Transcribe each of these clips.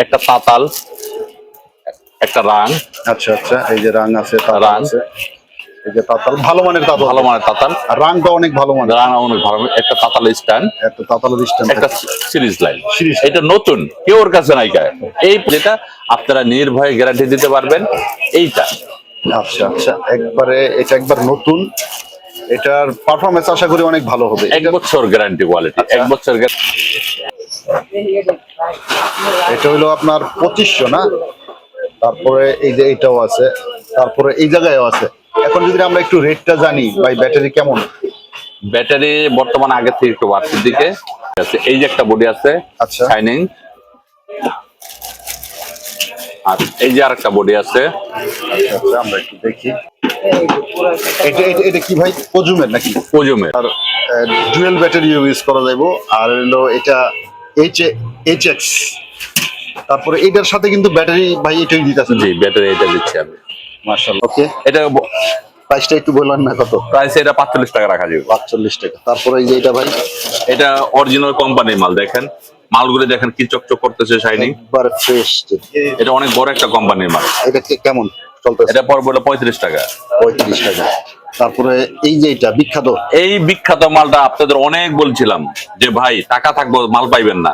একটা তাতাল, একটা রাং। আচ্ছা আচ্ছা, এই যে রাং আছে, তাতাল রাং। আছে, এই যে তাতাল ভালো মানের তাতাল, ভালো মানের তাতাল। আর রাংটা অনেক ভালো মানের। রাং অনেক ভালো। একটা তাতাল স্ট্যান্ড, একটা তাতালের স্ট্যান্ড, একটা সিরিজ লাইন। সিরিজ এটা নতুন, কেউ ওর কাছে নাই গায়ে। এই যেটা আপনারা নির্ভয়ে গ্যারান্টি দিতে পারবেন এইটা। আচ্ছা আচ্ছা, একবারে এটা একবার নতুন, এটার পারফরমেন্স আশা করি অনেক ভালো হবে। 1 বছর গ্যারান্টি, কোয়ালিটি 1 বছর। এটা হলো আপনার 2500 না? তারপরে এই যে এটাও আছে, তারপরে এই জায়গায়ও আছে। এখন যদি আমরা একটু রেটটা জানি ভাই, ব্যাটারি কেমন? ব্যাটারি বর্তমানে আগের থেকে একটু বাড়তির দিকে আছে। এই যে একটা বডি আছে, আচ্ছা, শাইনিং। আর এই যে আরেকটা বডি আছে। আচ্ছা আচ্ছা, আমরা একটু দেখি। এটা এটা এটা কি ভাই, পজুমের নাকি? ওজমের। আর ডুয়েল ব্যাটারি ইউজ করা যাবে। আর হলো এটা এইচএক্স। তারপরে এটার সাথে কিন্তু ব্যাটারি ভাই এটাই দিতেছে। জি, ব্যাটারি এটা দিচ্ছি আমি। মাশাআল্লাহ। ওকে, এটা প্রাইসটা একটু বললেন না কত? প্রাইস এটা 45 টাকা রাখা যাবে। 45 টাকা। তারপরে এই যে এটা ভাই, এটা অরিজিনাল কোম্পানির মাল। দেখেন মালগুলো দেখেন কি চকচক করতেছে, শাইনিং। একবার ফ্রেশ। এটা অনেক বড় একটা কোম্পানির মাল। এটা কেমন চলতেছে? এটা পড়বে 35 টাকা। 35 টাকা। তারপরে এই যে এটা বিখ্যাত, এই বিখ্যাত মালটা আপনাদের অনেক বলছিলাম যে ভাই টাকা থাকবো মাল পাইবেন না।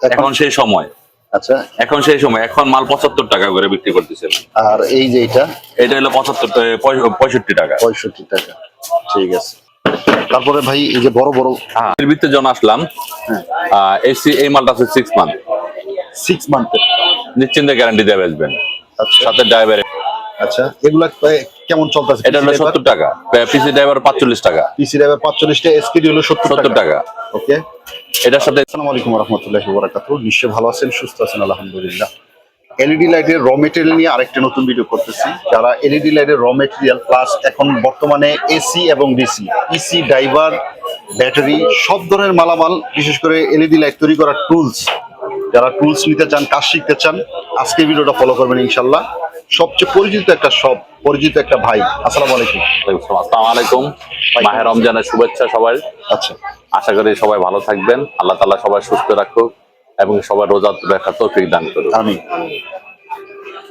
এখন সেই সময়। আচ্ছা, এখন সেই সময়। এখন মাল 75 টাকা করে বিক্রি করতেছে। আর এই যে এটা হলো 65 টাকা। 65 টাকা। ঠিক আছে। তারপরে ভাই এই যে বড় বড়, এর ভিতরে যখন আসলাম, এই মালটা আছে 6 মান্থ। 6 মান্থ নিশ্চিন্তে গ্যারান্টি দিয়ে বেচবেন, আচ্ছা সাথে ড্রাইভারে। আচ্ছা, এগুলা কেমন চলতেছে? এটা হলো 70 টাকা, পিসি ড্রাইভার 45 টাকা, পিসি ড্রাইভার 45 টাকা, এসকেডি হলো 70 টাকা। ওকে। এটার সাথে আসসালামু আলাইকুম ওয়া রাহমাতুল্লাহি ওয়া বারাকাতুহু। নিশ্চয় ভালো আছেন, সুস্থ আছেন, আলহামদুলিল্লাহ। এলইডি লাইটের র মেটেরিয়াল নিয়ে আরেকটা নতুন ভিডিও করতেছি। যারা এলইডি লাইটের র মেটেরিয়াল প্লাস এখন বর্তমানে এসি এবং ডিসি, ইসি, ড্রাইভার, ব্যাটারি সব ধরনের মালামাল, বিশেষ করে এলইডি লাইট তৈরি করার টুলস, যারা টুলস নিতে চান, কাজ শিখতে চান, আজকে ভিডিওটা ফলো করবেন ইনশাল্লাহ। সবচেয়ে পরিচিত একটা ভাই। আসসালামু আলাইকুম। আসসালামু আলাইকুম। মাহে রমজানের শুভেচ্ছা সবাই। আচ্ছা, আশা করি সবাই ভালো থাকবেন, আল্লাহ তাআলা সবাই সুস্থ রাখুক এবং সবাই রোজা রাখার তৌফিক দান করুক। আমি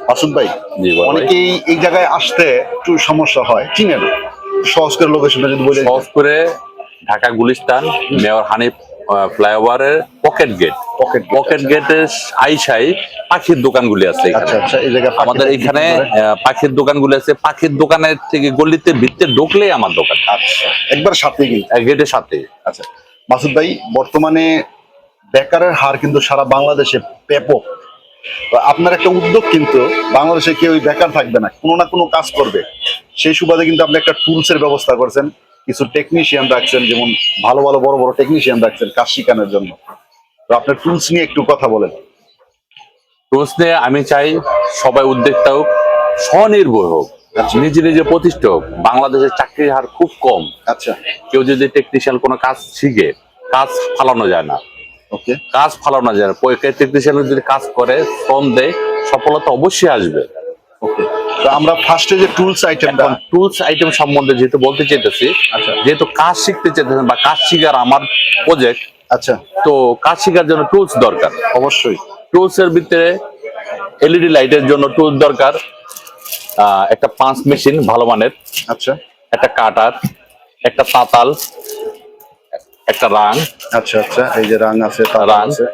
মাসুদ ভাই, জি বল ভাই। অনেকেই এই জায়গায় আসতে একটু সমস্যা হয়, চিনেন? সহজ করে লোকেশনটা যদি বলে। সহজ করে, ঢাকা গুলিস্তান মেয়র হানিফ ফ্লাইওভারের পকেট গেট। পকেট গেটের আইসাই পাখির দোকানগুলি আছে এখানে। আচ্ছা আচ্ছা, এই জায়গায় আমাদের এখানে পাখির দোকানগুলি আছে। পাখির দোকানের থেকে গলিতে ভিতরে ঢুকলেই আমার দোকান। আচ্ছা, একবার সাথে কিন্তু গেটের সাথে। আচ্ছা মাসুদ ভাই, বর্তমানে বেকারের হার কিন্তু সারা বাংলাদেশে ব্যাপক। তো আপনার একটা উদ্যোগ, কিন্তু বাংলাদেশে কেউ বেকার থাকবে না, কোনো না কোনো কাজ করবে। সেই সুবাদে কিন্তু আপনি একটা টুলসের ব্যবস্থা করছেন, কিছু টেকনিশিয়ান রাখছেন, যেমন ভালো ভালো বড় বড় টেকনিশিয়ান রাখছেন কাজ শেখানোর জন্য। তো আপনার টুলস নিয়ে একটু কথা বলেন। টুলস নিয়ে আমি চাই সবাই উদ্যোক্তা হোক, স্বনির্ভর হোক, নিজে নিজে প্রতিষ্ঠা হোক। বাংলাদেশের চাকরির হার খুব কম। আচ্ছা, কেউ যদি টেকনিশিয়ান কোনো কাজ শিখে, কাজ ফালানো যায় না। ওকে, কাজ ফালানো যায় না। টেকনিশিয়ান যদি কাজ করে, শ্রম দেয়, সফলতা অবশ্যই আসবে। ওকে। তো আমরা ফার্স্টে যে টুলস আইটেমটা, টুলস আইটেম সম্বন্ধে যেহেতু বলতে চাইতেছি, আচ্ছা, যেহেতু কাজ শিখতে চাইতেছেন বা কাজ শিখার আমার প্রজেক্ট, আচ্ছা, তো কাজ শেখার জন্য টুলস দরকার। অবশ্যই। টুলস এর ভিতরে এলইডি লাইটের জন্য টুলস দরকার। একটা পাঁচ মেশিন ভালো মানের, আচ্ছা, একটা কাটার, একটা তাতাল, একটা রাং। আচ্ছা আচ্ছা, এই যে রাং আছে, তাতাল রাং। আছে,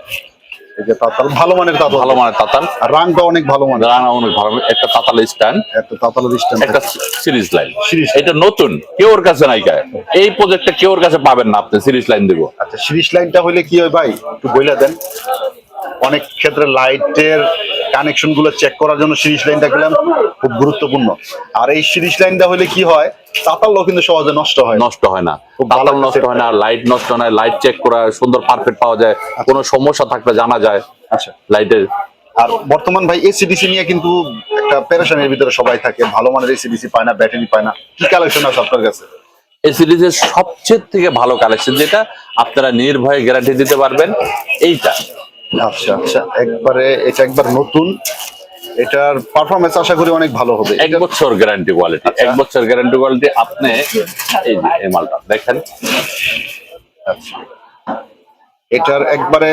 এই যে তাতাল ভালো মানের তাতাল, ভালো মানের তাতাল। আর রাংটা অনেক ভালো মানের। রাং অনেক ভালো। একটা তাতাল স্ট্যান্ড, একটা তাতালের স্ট্যান্ড, একটা সিরিজ লাইন। সিরিজ। এটা নতুন, কেউ ওর কাছে নাই গায়ে। এই প্রজেক্টটা কেউ ওর কাছে পাবেন না, আপনি সিরিজ লাইন দেবো। আচ্ছা, সিরিজ লাইনটা হইলে কি হয় ভাই, একটু বইলা দেন। অনেক ক্ষেত্রে লাইটের কানেকশন গুলো চেক করার জন্য সিরিজ লাইনটা গেলাম খুব গুরুত্বপূর্ণ। আর এই সিরিজ লাইনটা হইলে কি হয়, তাতালও কিন্তু সহজে নষ্ট হয় নষ্ট হয় না, খুব ভালো তাতাল নষ্ট হয় না, লাইট নষ্ট হয় না। লাইট চেক করা সুন্দর পারফেক্ট পাওয়া যায়, কোনো সমস্যা থাকলে জানা যায়। আচ্ছা, লাইটের। আর বর্তমান ভাই এসিডিসি নিয়ে কিন্তু একটা পেরেশানির ভিতরে সবাই থাকে, ভালো মানের এসিডিসি পায় না, ব্যাটারি পায় না। কি কালেকশন আছে আপনার কাছে? এই সিরিজের সবচেয়ে থেকে ভালো কালেকশন যেটা আপনারা নির্ভয়ে গ্যারান্টি দিতে পারবেন এইটা। আচ্ছা আচ্ছা, এটা একবার নতুন, এটার পারফরমেন্স আশা করি অনেক ভালো হবে। 1 বছর গ্যারান্টি কোয়ালিটি, 1 বছর গ্যারান্টি কোয়ালিটি। আপনি এই যে এই মালটা দেখেন, আচ্ছা, এটার একবারে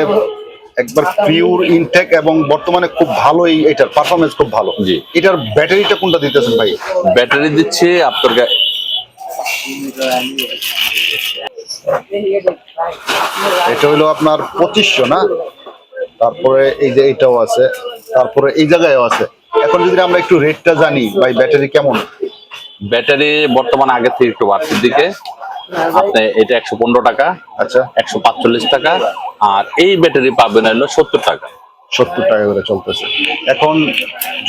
একবার পিওর ইনটেক এবং বর্তমানে খুব ভালো এটার পারফরমেন্স খুব ভালো। জি। এটার ব্যাটারিটা কোনটা দিতেছেন ভাই? ব্যাটারি দিচ্ছি আপনার এটা হলো আপনার 2500 না? তারপরে এই যে এটাও আছে, তারপরে এই জায়গায়ও আছে। এখন যদি আমরা একটু রেটটা জানি ভাই, ব্যাটারি কেমন? ব্যাটারি বর্তমানে আগের থেকে একটু বাড়তির দিকে। আপনি এটা 115 টাকা, আচ্ছা 145 টাকা, আর এই ব্যাটারি পাবেন হলো 70 টাকা। 70 টাকা করে চলতেছে। এখন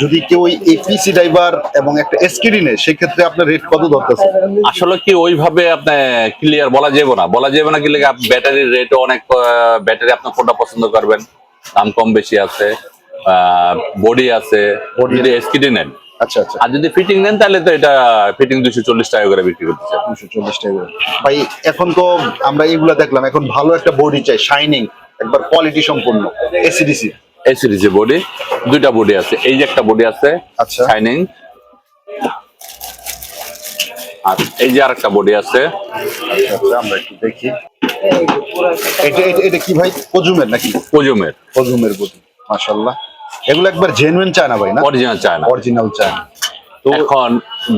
যদি কেউ এই পিসি ড্রাইভার এবং একটা এসকেডি নেয়, সেক্ষেত্রে আপনার রেট কত ধরতেছে? আসলে কি ওইভাবে আপনি ক্লিয়ার বলা যাবে না কি লেগে ব্যাটারির রেট অনেক। ব্যাটারি আপনি কোনটা পছন্দ করবেন, দাম কম বেশি আছে, বডি আছে। যদি এসকিডি নেন, আচ্ছা আচ্ছা, আর যদি ফিটিং নেন তাহলে তো এটা ফিটিং 240 টাকা করে বিক্রি করতেছে। 240 টাকা করে। ভাই এখন তো আমরা এগুলা দেখলাম, এখন ভালো একটা বডি চাই, শাইনিং, একবার কোয়ালিটি সম্পূর্ণ এসিডিসি। এসিডিসি বডি, দুইটা বডি আছে। এই যে একটা বডি আছে আচ্ছা। শাইনিং, আর এই যে আরেকটা বডি আছে। আচ্ছা আচ্ছা, আমরা একটু দেখি। এটা এটা এটা কি ভাই, কজুমের নাকি? কোজমের কজুমের বডি, মাশাআল্লাহ। এগুলো একবার জেনুইন চায়না ভাই না? Original China. Original China. তো এখন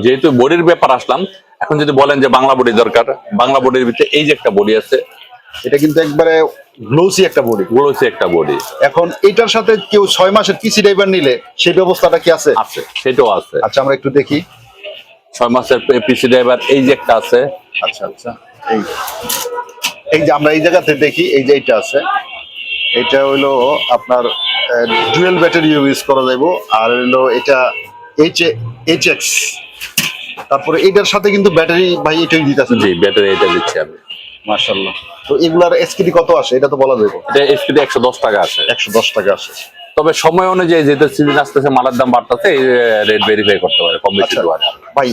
যেহেতু বডির ব্যাপার আসলাম, এখন যদি বলেন যে বাংলা বডি দরকার, বাংলা বডির ভিতরে এই যে একটা বডি আছে, এটা কিন্তু একবারে গ্লোসি একটা বডি। গুলোছে একটা বডি। এখন এটার সাথে কেউ 6 মাসের পিসি ড্রাইভার নিলে সেই ব্যবস্থাটা কি আছে? আছে, সেটাও আছে। আচ্ছা আমরা একটু দেখি। 6 মাসের পিসি ড্রাইভার এই যে একটা আছে। আচ্ছা আচ্ছা, এই এই যে আমরা এই জায়গাতে দেখি, এই যে এটা আছে, এটা হলো আপনার ডুয়েল ব্যাটারি ইউজ করা যাবে। আর হলো এটা এইচএক্স। তারপরে এটার সাথে কিন্তু ব্যাটারি ভাই এটাই দিতেছে। জি, ব্যাটারি এটা দিচ্ছি আমি। মাশাআল্লাহ। তো এগুলার এসকিডি কত আসে এটা তো বলা যাবে? এটা এসপিডি 110 টাকা আছে। 110 টাকা আসে। তবে সময় অনুযায়ী যেহেতু সিজন আসতেছে, মালের দাম বাড়তেছে, এই রেট ভেরিফাই করতে পারে, কম বেশি আচ্ছা হতে পারে। ভাই,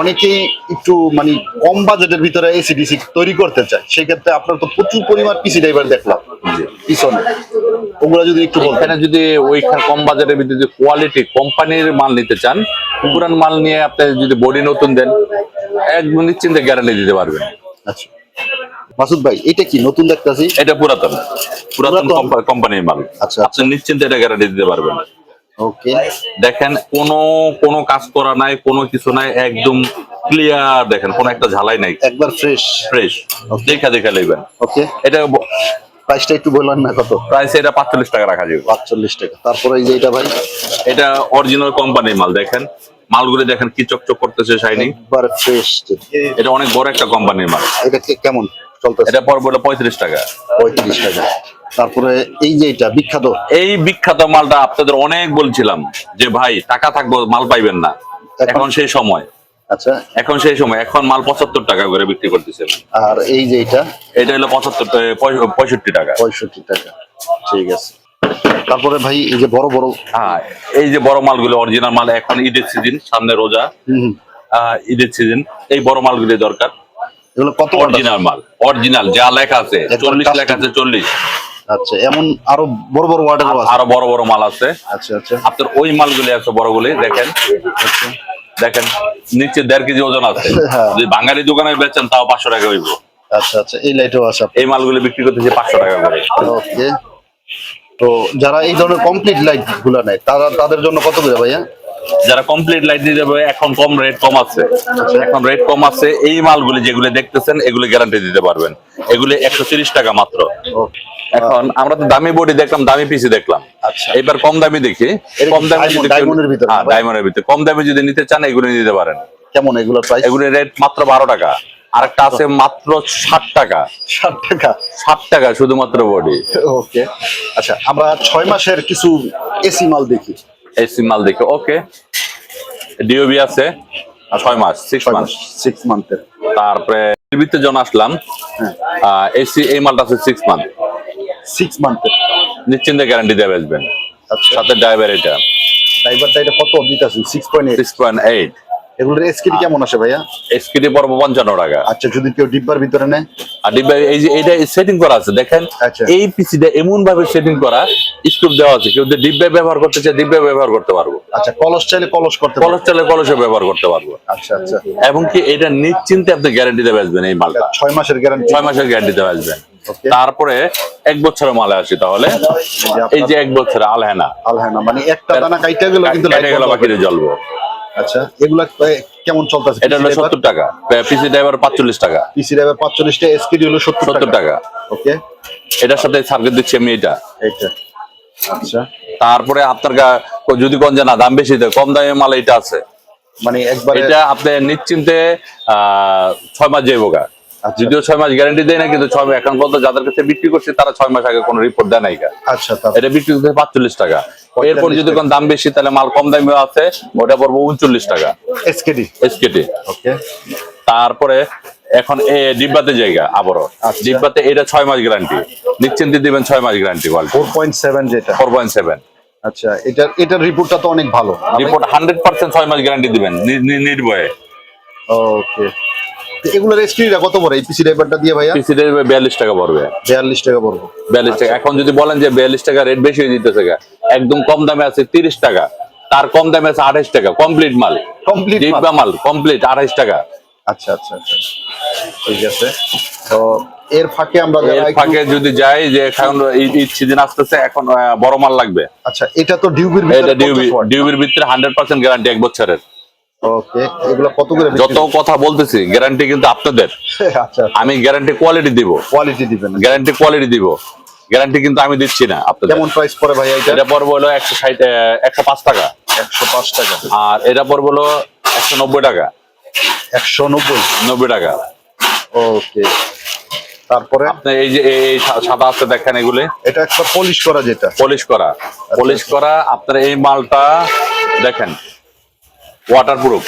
অনেকেই একটু মানে কম বাজেটের ভিতরে এসিডিসি তৈরি করতে চায়, সেক্ষেত্রে আপনার তো প্রচুর পরিমাণ পিসি ড্রাইভার দেখলাম জি। পিছনে, ওগুলা যদি একটু বলতেন। এখানে যদি ওইখানে কম বাজারের ভিতরে যদি কোয়ালিটি কোম্পানির মাল নিতে চান, পুরান মাল নিয়ে আপনি যদি বডি নতুন দেন, একদম নিশ্চিন্তে গ্যারান্টি দিতে পারবেন। আচ্ছা মাসুদ ভাই, এটা কি নতুন দেখতাছি? এটা পুরাতন কোম্পানির মাল। আচ্ছা আপনি নিশ্চিন্তে এটা গ্যারান্টি দিতে পারবেন। ওকে। দেখেন কোনো কাজ করা নাই, কোনো কিছু নাই, একদম ক্লিয়ার। দেখেন কোনো একটা ঝালাই নাই, একবার ফ্রেশ। ফ্রেশ। দেখা লইবেন। ওকে। এটা প্রাইসটা একটু বললেন না কত? প্রাইস এটা 45 টাকা রাখা যাবে। 45 টাকা। তারপরে এই যে এটা ভাই, এটা অরিজিনাল কোম্পানির মাল। দেখেন মালগুলো দেখেন কি চকচক করতেছে, শাইনিং। একবার ফ্রেশ। এটা অনেক বড় একটা কোম্পানির মাল। এটা কেমন চলতেছে? এটা পড়বে 35 টাকা। 35 টাকা। তারপরে এই যে এটা বিখ্যাত, এই বিখ্যাত মালটা আপনাদের অনেক বলছিলাম যে ভাই টাকা থাকবো মাল পাইবেন না, এখন সেই সময়। আচ্ছা, এখন সেই সময়। এখন মাল 75 টাকা করে বিক্রি করতেছে। আর এই যে এটা হলো 65 টাকা। 65 টাকা। ঠিক আছে। তারপরে ভাই এই যে বড় বড়, হ্যাঁ, এই যে বড় মালগুলো অরিজিনাল মাল। এখন ঈদের সিজন, সামনে রোজা, ঈদের সিজন, এই বড় মালগুলো দরকার। এগুলো কত? অরিজিনাল মাল, অরিজিনাল যা লেখা আছে 40 লেখা আছে 40। আচ্ছা, এমন আরো বড় বড় ওয়ার্ডের আছে? আরো বড় বড় মাল আছে। আচ্ছা আচ্ছা। আপনার ওই মালগুলি আছে বড়গুলি। দেখেন দেখেন নিচে 1.5 কেজি ওজন আছে। হ্যাঁ। যদি বাঙালি দোকানে বেচেন তাও 500 টাকা হইব। আচ্ছা আচ্ছা, এই লাইটও আছে। এই মালগুলি বিক্রি করতেছে 500 টাকা করে। ওকে। তো যারা এই ধরনের কমপ্লিট লাইট গুলা নেয়, তাদের জন্য কত করে ভাইয়া? যারা কমপ্লিট লাইট দিয়ে যাবে, এখন রেট কম আছে। এখন রেট কম আছে। এই মালগুলি যেগুলো দেখতেছেন এগুলো গ্যারান্টি দিতে পারবেন। এগুলি 130 টাকা মাত্র। এখন আমরা তো দামি বডি দেখলাম, দামি পিসি দেখলাম। আচ্ছা। এবার কম দামি দেখি। কম দামি যদি ডায়মন্ডের ভিতরে? হ্যাঁ, ডায়মন্ডের ভিতরে কম দামি যদি নিতে চান এগুলো নিতে পারেন। কেমন এগুলোর প্রাইস? এগুলোর রেট মাত্র 12 টাকা। আরেকটা আছে মাত্র 60 টাকা। 60 টাকা? 60 টাকা শুধুমাত্র বডি। ওকে। আচ্ছা, আমরা 6 মাসের কিছু এসি মাল দেখি। এসি মাল দেখে ওকে। ডিওবি আছে 6 মাস, 6 মাস। 6 মান্থের। তারপরে ভিতরে জন আসলাম, এসি এই মালটা আছে 6 মান্থ। 6 মান্থের নিশ্চিন্তে গ্যারান্টি দিয়ে বেচবেন। আচ্ছা। সাথে ড্রাইভার এটা ড্রাইভারটা এটা কত দিতেছেন? 6.8। 6.8। এগুলোর এসকিডি কেমন আসে ভাইয়া? এসকিডি পড়বো 55 টাকা। আচ্ছা, যদি কেউ ডিব্বার ভিতরে নেয়? আর ডিব্বা এই যে এটা সেটিং করা আছে দেখেন। আচ্ছা। এই পিসিটা এমন ভাবে সেটিং করা, স্ক্রু দেওয়া আছে। কেউ যদি ডিব্বা ব্যবহার করতে চায় ডিব্বা ব্যবহার করতে পারবো। আচ্ছা, কলস চাইলে কলস করতে পারবো? কলস চাইলে কলসে ব্যবহার করতে পারবো। আচ্ছা আচ্ছা। এবং কি এটা নিশ্চিন্তে আপনি গ্যারান্টি দিয়ে বেচবেন এই মালটা। 6 মাসের গ্যারান্টি? 6 মাসের গ্যারান্টি দিয়ে বেচবেন। Okay. তারপরে 1 বছরের মালে আসি তাহলে এই যে 1 বছরে আলহেনা আলহানা মানে একটা দানা কাইটা গেল কিন্তু লাইট কেটে গেল বাকিতে জ্বলবো। আচ্ছা এগুলা কেমন চলতেছে? এটা হলো 70 টাকা, পিসি ড্রাইভার 45 টাকা, পিসি ড্রাইভার 45 টা, এসকেডি হলো 70 টাকা। ওকে, এটার সাথে সার্কিট দিচ্ছি আমি এটা। এইটা আচ্ছা তারপরে আপনার যদি কোন যে না দাম বেশি দেয়, কম দামে মাল এটা আছে, মানে একবারে এটা আপনি নিশ্চিন্তে 6 মাস যাইবো গা। আচ্ছা। যদিও 6 মাস গ্যারান্টি দেয় না, কিন্তু 6 মাস এখন পর্যন্ত যাদের কাছে বিক্রি করছে তারা 6 মাস আগে কোনো রিপোর্ট দেয় নাই গা। আচ্ছা এটা বিক্রি করতে 45 টাকা। এরপর যদি কোন দাম বেশি তাহলে মাল কম দামে আছে, ওটা পড়বো 39 টাকা এসকেডি। এসকেটি। ওকে, তারপরে এখন ডিব্বাতে জায়গা আবারও আচ্ছা। ডিব্বাতে এটা 6 মাস গ্যারান্টি, নিশ্চিন্তে দিবেন 6 মাস গ্যারান্টি। 4.7 যেটা 4.7 আচ্ছা, এটার রিপোর্টটা তো অনেক ভালো। রিপোর্ট 100% 6 মাস গ্যারান্টি দিবেন নির্ভয়ে। ওকে, এগুলোর এসকেডিটা কত পড়ে এই পিসি ড্রাইভারটা দিয়ে ভাইয়া? পিসি 42 টাকা পড়বে। 42 টাকা পড়বে। 42 টাকা। এখন যদি বলেন যে 42 টাকা রেট বেশি হয়ে দিতেছে গা, একদম কম দামে আছে 30 টাকা, তার কম দামে আছে 28 টাকা, কমপ্লিট মাল, কমপ্লিট ডিব্বা মাল কমপ্লিট 28 টাকা। আচ্ছা আচ্ছা আচ্ছা, ঠিক আছে। তো এর ফাঁকে আমরা এর ফাঁকে যদি যাই যে এখন ঈদ সিজন আসতেছে, এখন বড় মাল লাগবে। আচ্ছা, এটা তো ডিউবির এটা ডিউবির ভিতরে 100% গ্যারান্টি 1 বছরের। ওকে, এগুলো কত করে বিক্রি? যত কথা বলতেছি গ্যারান্টি কিন্তু আপনাদের, আচ্ছা, আমি গ্যারান্টি কোয়ালিটি দিব, কোয়ালিটি দিবেন, গ্যারান্টি কোয়ালিটি দিব, গ্যারান্টি কিন্তু আমি দিচ্ছি না আপনাদের। কেমন প্রাইস পড়ে ভাই এটা? এটা পড়বে হলো 105 টাকা, 105 টাকা। আর এটা পড়বে হলো 190 টাকা, 190 টাকা। ওকে, তারপরে আপনি এই যে এই সাদা আছে দেখেন, এগুলি এটা একটা পলিশ করা, যেটা পলিশ করা আপনার এই মালটা দেখেন ওয়াটারপ্রুফ,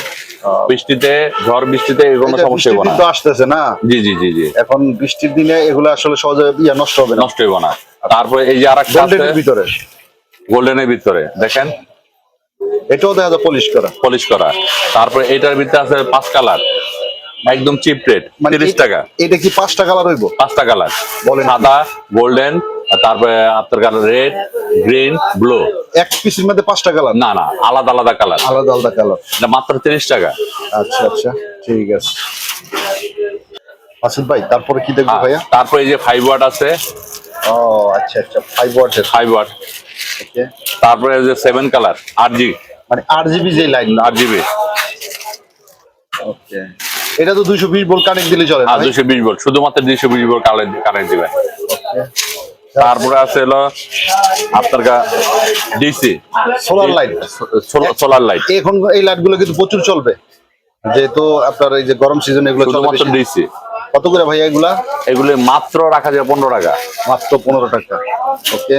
বৃষ্টিতে ঝড় বৃষ্টিতে কোনো এটা সমস্যা হবে না। বৃষ্টি তো আসতেছে না, জি জি জি জি, এখন বৃষ্টির দিনে এগুলো আসলে সহজে নষ্ট হবে না, নষ্ট হবে না। তারপরে এই যে আরেকটা আছে গোল্ডেনের ভিতরে, গোল্ডেনের ভিতরে দেখেন, এটাও দেখা যায় পলিশ করা। তারপরে এটার ভিতরে আছে 5 কালার, একদম চিপ রেট, 30 টাকা। এটা কি 5টা কালার হইব? 5টা কালার, বলেন। সাদা, গোল্ডেন, তারপরে আপনার কালার রেড, গ্রিন, ব্লু। এক পিসের মধ্যে 5টা কালার? না না, আলাদা আলাদা কালার, আলাদা আলাদা কালার। এটা মাত্র 30 টাকা। আচ্ছা আচ্ছা, ঠিক আছে আসিফ ভাই, তারপরে কি দেখবো ভাইয়া? তারপরে এই যে 5 ওয়াট আছে। ও আচ্ছা আচ্ছা, 5 ওয়াটের। 5 ওয়াট। ওকে, তারপরে এই যে 7 কালার RG, মানে RGB যে লাইন। RGB। ওকে, এটা তো 220 ভোল্ট কানেক্ট দিলে চলে না? আর 220 ভোল্ট, শুধুমাত্র 220 ভোল্ট কারেন্ট দিবেন। তারপরে আছে হলো আপনার DC solar light. Solar light, এখন এই লাইট গুলো কিন্তু প্রচুর চলবে, যেহেতু আপনার এই যে গরম সিজন এগুলো চলে শুধুমাত্র বেশি। ডিসি। কত করে ভাইয়া এগুলা? এগুলো মাত্র রাখা যায় 15 টাকা, মাত্র 15 টাকা। ওকে,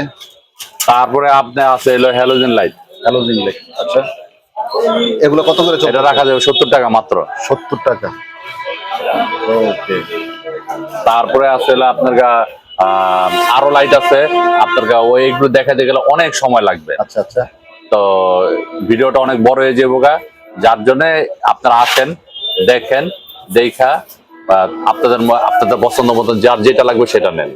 তারপরে আপনি আছে হলো হ্যালোজেন লাইট, হ্যালোজেন লাইট। আচ্ছা, এগুলো কত করে চলবে? এটা রাখা যাবে 70 টাকা মাত্র। 70 টাকা। ওকে, তারপরে আছে হলো আপনার আরো লাইট আছে আপনার ওইগুলো দেখাতে গেলে অনেক সময় লাগবে। আচ্ছা আচ্ছা, তো ভিডিওটা অনেক বড় হয়ে যাবে গা, যার জন্য আপনারা আসেন, দেখেন, দেখা আপনাদের পছন্দ মতন যার যেটা লাগবে সেটা নেন।